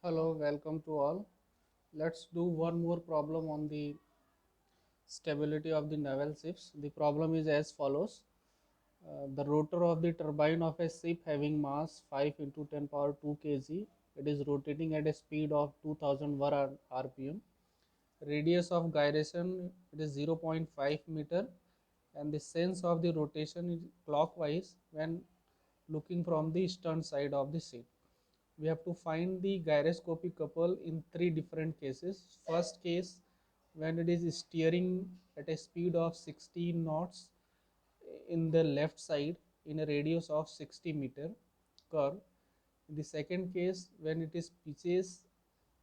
Hello, welcome to all. Let's do one more problem on the stability of the naval ships. The problem is as follows. The rotor of the turbine of a ship having mass 5 into 10 power 2 kg. It is rotating at a speed of 2000 rpm. Radius of gyration it is 0.5 meter, and the sense of the rotation is clockwise when looking from the stern side of the ship. We have to find the gyroscopic couple in three different cases. First case, when it is steering at a speed of 16 knots in the left side in a radius of 60-meter curve. The second case, when it is pitches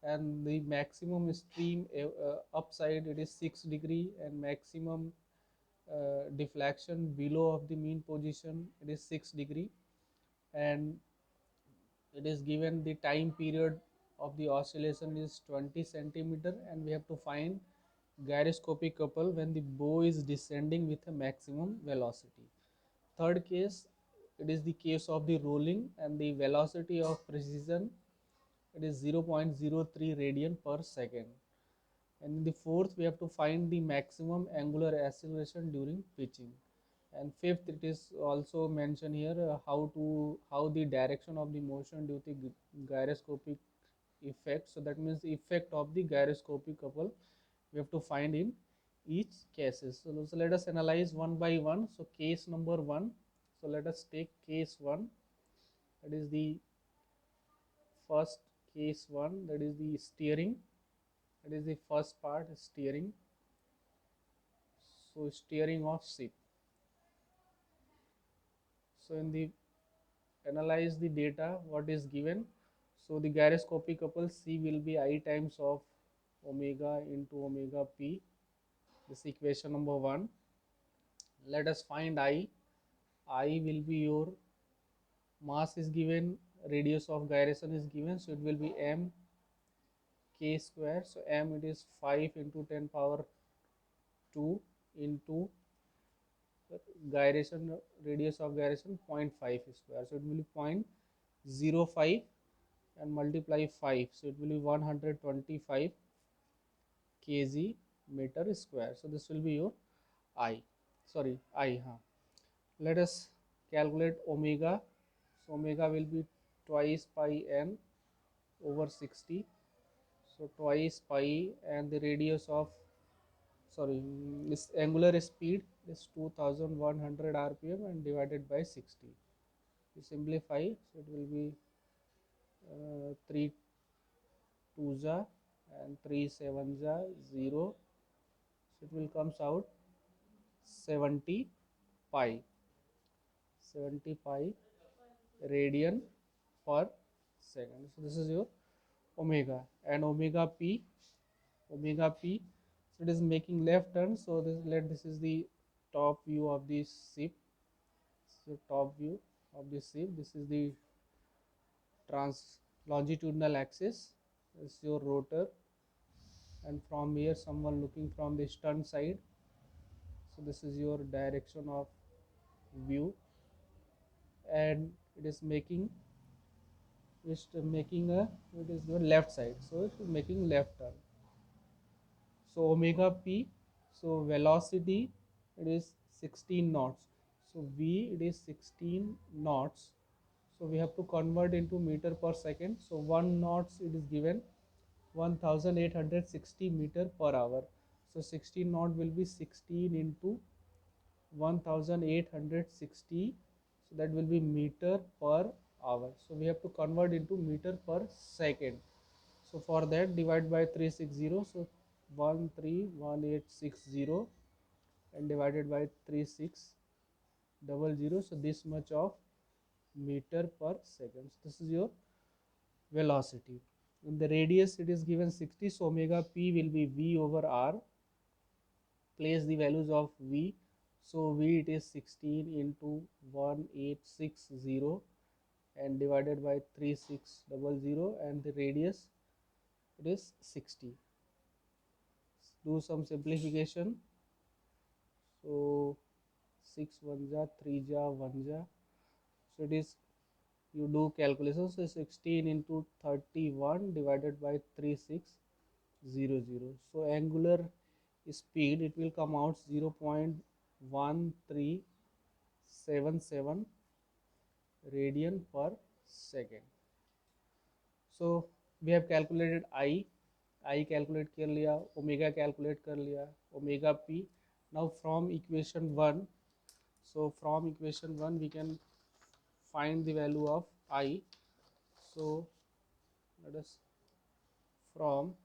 and the maximum stream upside it is 6 degree, and maximum deflection below of the mean position it is 6 degree, and it is given the time period of the oscillation is 20 centimeter, and we have to find gyroscopic couple when the bow is descending with a maximum velocity. Third case, it is the case of the rolling, and the velocity of precision it is 0.03 radian per second. And in the fourth, we have to find the maximum angular acceleration during pitching. And fifth, it is also mentioned here how the direction of the motion due to gyroscopic effect. So that means the effect of the gyroscopic couple we have to find in each cases. So let us analyze one by one. So case number one. So let us take case one. That is the first case one. That is the steering. That is the first part, steering. So steering of ship. So in the analyze the data what is given. So the gyroscopic couple C will be I times of omega into omega P. This equation number one. Let us find I. I will be your mass is given, radius of gyration is given, so it will be m k square. So m it is 5 into 10 power 2 into gyration, radius of gyration 0.5 square. So it will be 0.05 and multiply 5, so it will be 125 kg meter square. So this will be your I, sorry I. Let us calculate omega. So omega will be twice pi n over 60. So twice pi, and the radius of, sorry, this angular speed is 2100 rpm and divided by 60. You simplify, so it will be 3 2 ja and 3 7 ja 0. So it will comes out 70 pi, 70 pi radian per second. So this is your omega. And omega p, so it is making left turn. So this is the top view of the ship. So top view of the ship, this is the trans longitudinal axis. This is your rotor, and from here someone looking from the stern side. So this is your direction of view, and it is making a, it is your left side, so it is making left turn. So omega p, so velocity it is 16 knots. So v it is 16 knots. So we have to convert into meter per second. So 1 knots it is given 1860 meter per hour. So 16 knot will be 16 into 1860, so that will be meter per hour. So we have to convert into meter per second. So for that, divide by 360. So 131860 and divided by 3600. So this much of meter per second. So this is your velocity. In the radius it is given 60. So omega p will be v over r. Place the values of v. So v it is 16 into 1860 and divided by 3600, and the radius it is 60. Do some simplification. So 6 1 ja 3 ja 1 ja. So it is you do calculation. So 16 into 31 divided by 3600. So angular speed, it will come out 0.1377 radian per second. So we have calculated I calculate कर लिया, omega calculate कर लिया, omega P. Now from equation 1, so from equation 1 we can find the value of I. So let us from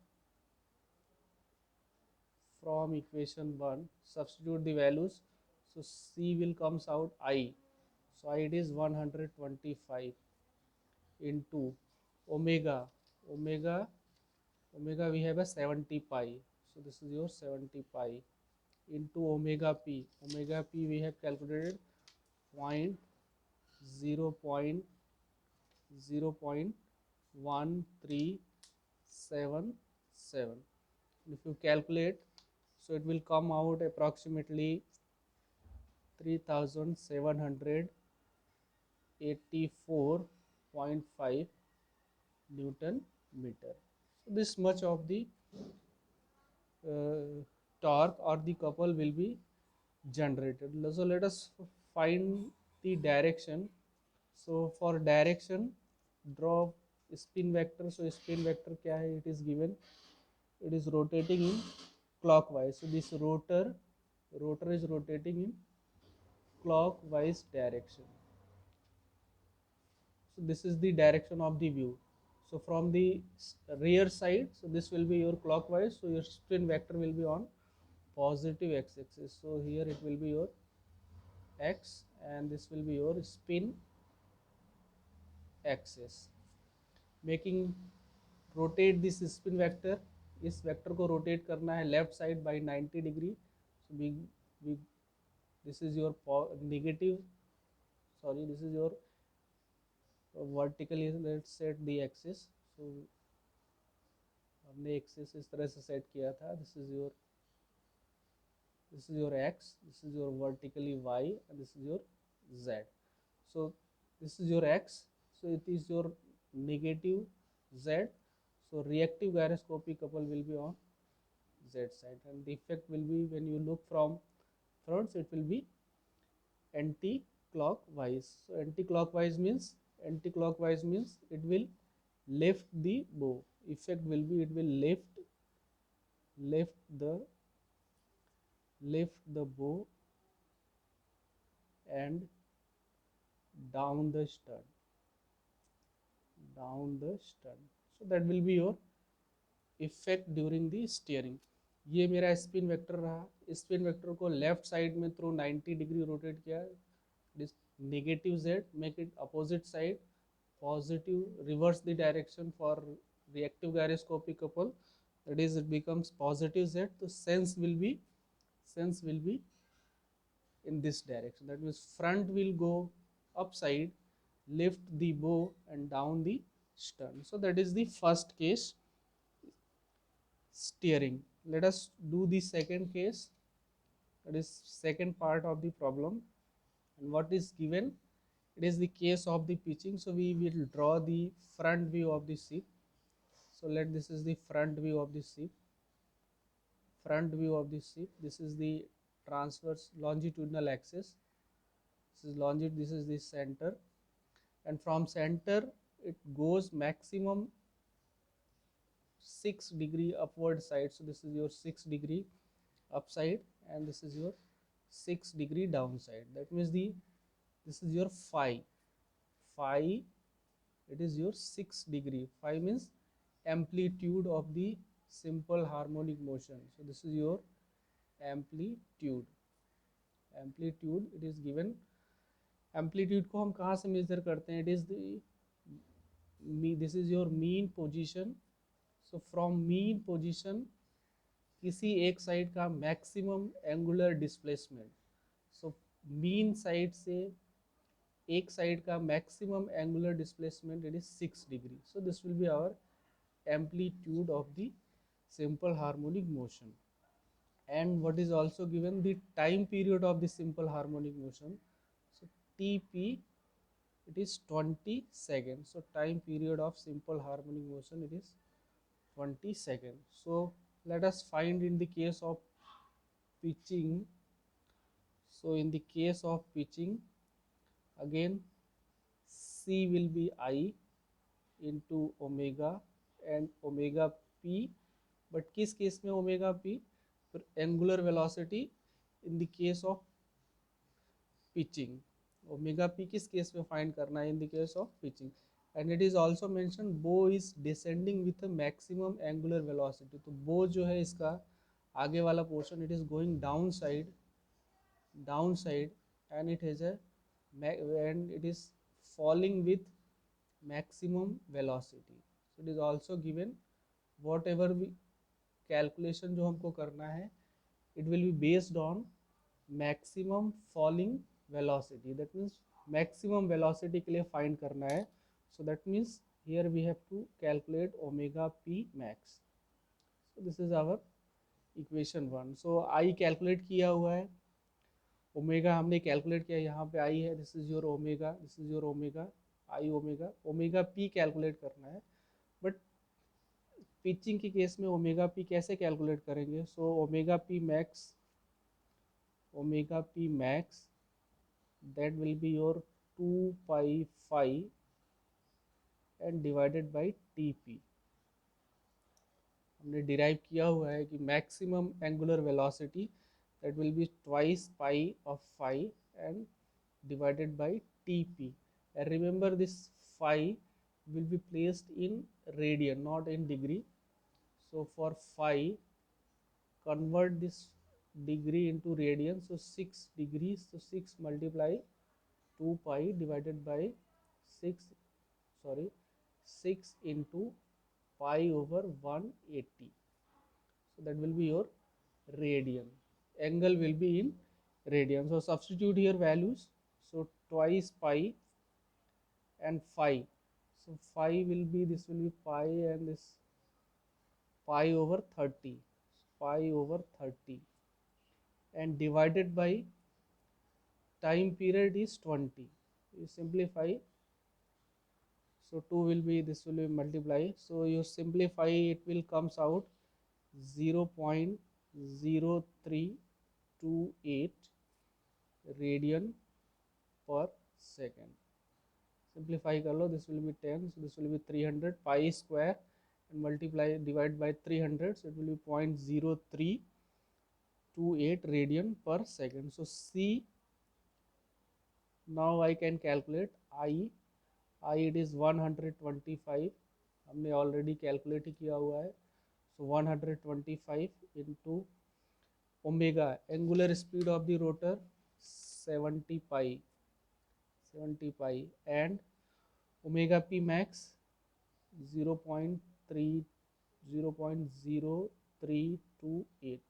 equation 1 substitute the values. So C will comes out I. So I, it is 125 into omega. Omega we have a 70 pi. So this is your 70 pi into omega p. Omega p we have calculated point 0.1377. If you calculate, so it will come out approximately 3784.5 Newton meter. So this much of the torque or the couple will be generated. So let us find the direction. So for direction, draw spin vector. So spin vector क्या है? It is given. It is rotating in clockwise. So this rotor is rotating in clockwise direction. So this is the direction of the view. So from the rear side, so this will be your clockwise. So your spin vector will be on positive x-axis. So here it will be your x and this will be your spin axis. Making rotate this spin vector. इस vector को rotate करना है left side by 90 degree. So we this is your negative, sorry, this is your vertically let's set the axis. So हमने axis इस तरह से set किया था. This is your x, this is your vertically y and this is your z. So this is your x, so it is your negative z. So reactive gyroscopic couple will be on z side and the effect will be when you look from front, so it will be anti-clockwise. So anti-clockwise means it will lift the bow. Effect will be it will lift the bow and down the stern. So that will be your effect during the steering. ये मेरा spin vector रहा. Spin vector को left side में through 90 degree rotate किया. This negative z, make it opposite side positive, reverse the direction for reactive gyroscopic couple, that is it becomes positive z. So sense will be in this direction. That means front will go upside, lift the bow and down the stern. So that is the first case, steering. Let us do the second case, that is second part of the problem. And what is given? It is the case of the pitching. So we will draw the front view of the ship. So this is the front view of the ship. This is the transverse longitudinal axis. This is the center, and from center it goes maximum 6 degree upward side. So this is your 6 degree upside and this is your 6 degree downside. That means this is your phi. It is your 6 degree. Phi means amplitude of the simple harmonic motion. So this is your amplitude. It is given. Amplitude को हम कहाँ से measure करते हैं? It is this is your mean position. So from mean position किसी एक side का maximum angular displacement. So mean side से एक साइड का maximum angular displacement, it is 6 degree. So this will be our amplitude of the simple harmonic motion. And what is also given? The time period of the simple harmonic motion. So TP it is 20 seconds. So time period of simple harmonic motion, it is 20 seconds. So let us find in the case of pitching. So in the case of pitching, again C will be I into omega and omega p, but किस case में omega p? For angular velocity in the case of pitching. Omega p किस case में find करना है? In the case of pitching. And it is also mentioned bow is descending with a maximum angular velocity. तो bow जो है इसका आगे वाला portion, it is going downside, and it has a and it is falling with maximum velocity. So it is also given whatever we calculation जो हमको करना है, it will be based on maximum falling velocity. That means maximum velocity के लिए find करना है. So that means here we have to calculate omega p max. So this is our equation 1. So I calculate किया हुआ है, omega हमने calculate किया, यहाँ पे आई है, this is your omega, this is your omega, I omega, omega P calculate करना है. बट पिचिंग के केस में ओमेगा पी कैसे कैलकुलेट करेंगे? So omega P max that will be your 2 pi phi and divided by T P. हमने derive किया हुआ है कि maximum angular velocity that will be twice pi of phi and divided by tp. And remember this phi will be placed in radian, not in degree. So for phi, convert this degree into radian. So 6 degrees, so 6 multiply 2 pi divided by 6 into pi over 180. So that will be your radian. Angle will be in radian. So substitute here values. So twice pi and phi. So phi will be, this will be pi and this pi over 30. Pi over 30 and divided by time period is 20. You simplify. So 2 will be, this will be multiply. So you simplify, it will comes out 0.0328 radian per second. Simplify कर लो, this will be 10, so this will be 300 pi square and multiply, divide by 300, so it will be 0.0328 radian per second. So C, now I can calculate I it is 125, हमने already calculate ही किया हुआ है. So 125 into omega, angular speed of the rotor 70 pi and omega p max 0.0328.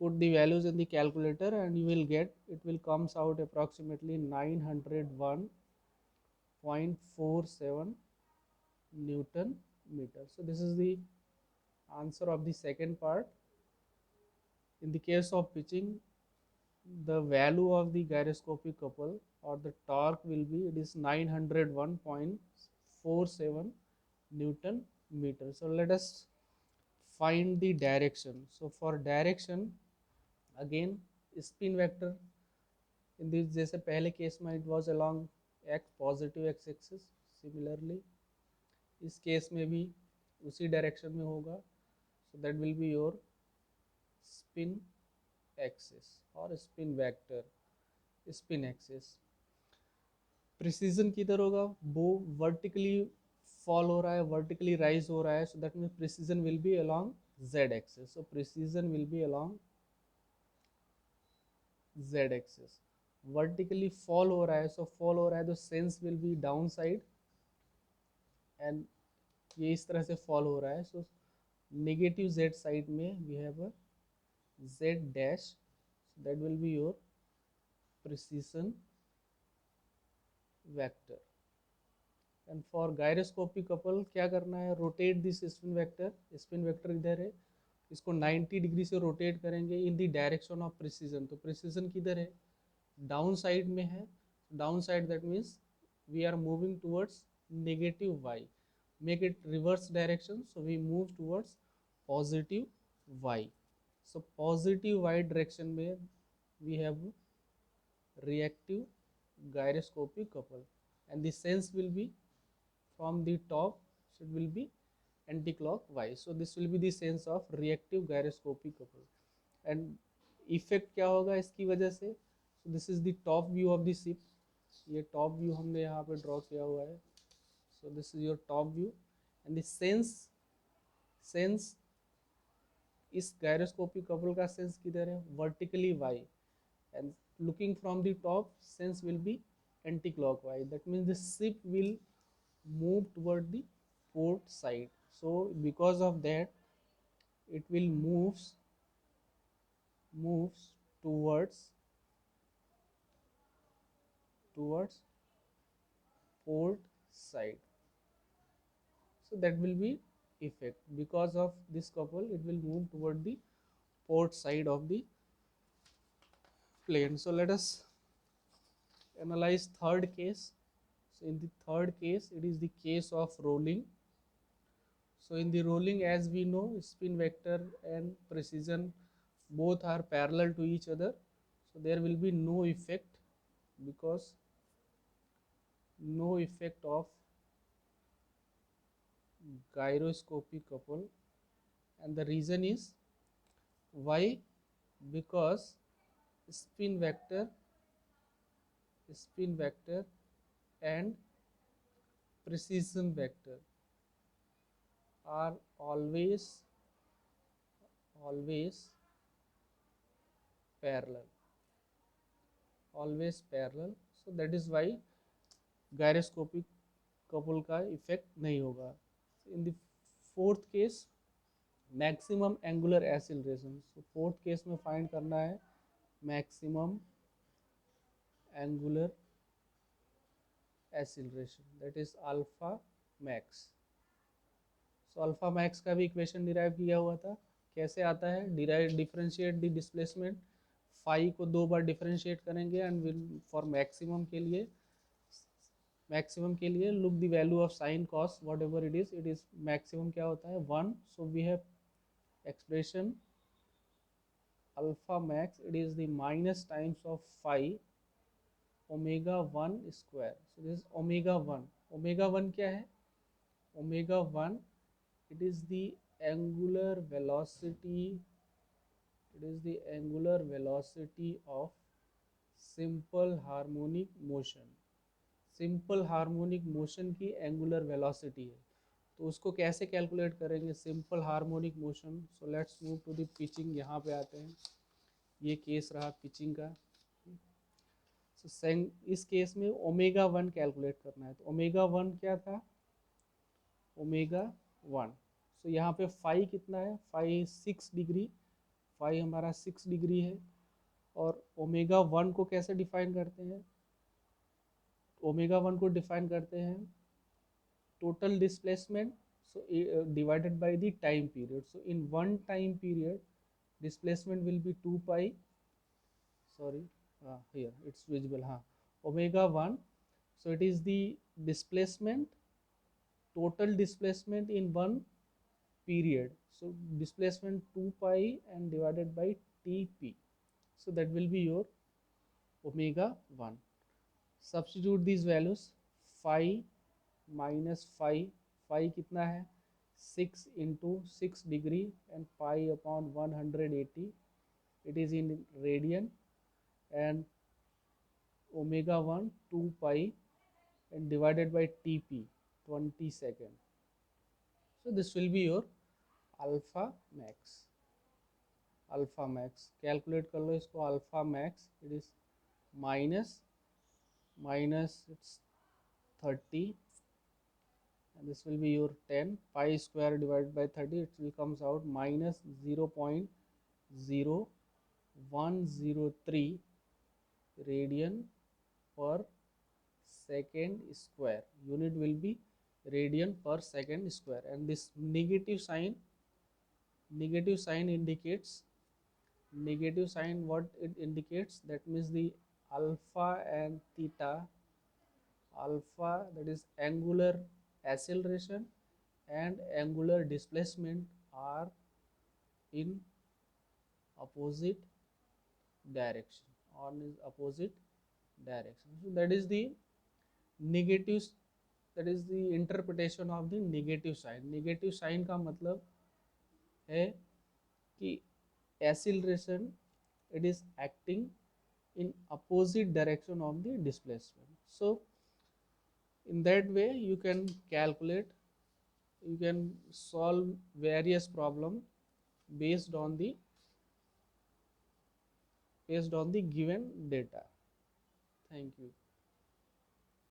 Put the values in the calculator and you will get, it will comes out approximately 901.47 Newton meter. So this is the answer of the second part. In the case of pitching, the value of the gyroscopic couple or the torque will be, it is 901.47 Newton meter. So let us find the direction. So for direction, again spin vector in this, जैसे पहले case में it was along x positive x axis, similarly इस case में भी उसी direction में होगा. So that will be your spin axis और spin vector, spin axis. Precision किधर होगा? वो वर्टिकली फॉल हो रहा है, वर्टिकली राइज हो रहा है, so that means precision will be along z axis. So precision will be along z axis. Vertically fall हो रहा है, सो फॉल हो रहा है तो sense will be down side and ये इस तरह से फॉल हो रहा है. सो नेगेटिव z साइड में we have a z dash, that will be your precision vector. And for gyroscopic couple क्या करना है? Rotate this spin vector. Spin vector इधर है, इसको 90 डिग्री से रोटेट करेंगे in the direction of precision. तो प्रिसीजन किधर है? डाउन साइड में है. Downside, that means we are moving towards negative y. Make it reverse direction, so we move towards positive y. So positive y direction में we have reactive gyroscopic couple, and the sense will be from the top, so it will be anti-clockwise. So this will be the sense of reactive gyroscopic couple. And effect क्या होगा इसकी वजह से? So this is the top view of the ship. ये top view हमने यहाँ पे draw किया हुआ है. So this is your top view, and the sense इस gyroscopic couple का sense किधर है? Vertically y, and looking from the top, sense will be anti-clockwise. That means the ship will move toward the port side. So because of that, it will moves towards port side. So that will be effect. Because of this couple, it will move toward the port side of the plane. So let us analyze third case. So in the third case, it is the case of rolling. So in the rolling, as we know, spin vector and precision both are parallel to each other. So there will be no effect, because no effect of gyroscopic couple. And the reason is why? Because spin vector and precision vector are always parallel. So that is why gyroscopic couple का effect नहीं होगा. In the fourth case, maximum angular acceleration. So fourth case में find करना है maximum angular acceleration, that is alpha max. So alpha max का भी equation derive किया हुआ था. कैसे आता है? Differentiate the displacement. फाई को 2 बार डिफरेंशिएट करेंगे, एंड विल फॉर मैक्सिमम के लिए look the value of sine cos whatever it is maximum क्या होता है? 1. So we have expression alpha max, it is the minus times of phi omega 1 square. So this is omega 1. Omega 1 क्या है? Omega 1, it is the angular velocity of simple harmonic motion. Simple harmonic motion की angular velocity है. तो उसको कैसे calculate करेंगे? Simple harmonic motion. So let's move to the pitching. यहाँ पे आते हैं. ये केस रहा पिचिंग का. सो इस केस में ओमेगा 1 कैलकुलेट करना है. तो ओमेगा 1 क्या था? ओमेगा 1. सो यहाँ पे फाई कितना है? Phi 6 degree. फाई हमारा 6 डिग्री है. और ओमेगा 1 को कैसे डिफाइन करते हैं? ओमेगा 1 को डिफाइन करते हैं total displacement, so divided by the time period. So in one time period, displacement will be 2 pi, sorry, here it's visible, omega 1. So it is the displacement, total displacement in one period. So displacement 2 pi and divided by tp. So that will be your omega 1. Substitute these values. Phi minus phi. Phi कितना है? 6 into 6 degree and pi upon 180. It is in radian. And omega 1 2 pi and divided by tp 20 second. So this will be your alpha max. Calculate कर लो इसको. alpha max, it is minus it's 30, and this will be your 10. Pi square divided by 30, it will comes out minus 0.0103 radian per second square. Unit will be radian per second square. And this negative sign indicates, what it indicates? That means the alpha and theta. Alpha, that is angular acceleration, and angular displacement, are in opposite direction, on is opposite direction. So that is the negative, that is the interpretation of the negative sign. Negative sign का मतलब है कि acceleration, it is acting in opposite direction of the displacement. So in that way you can calculate, you can solve various problem based on the given data. Thank you.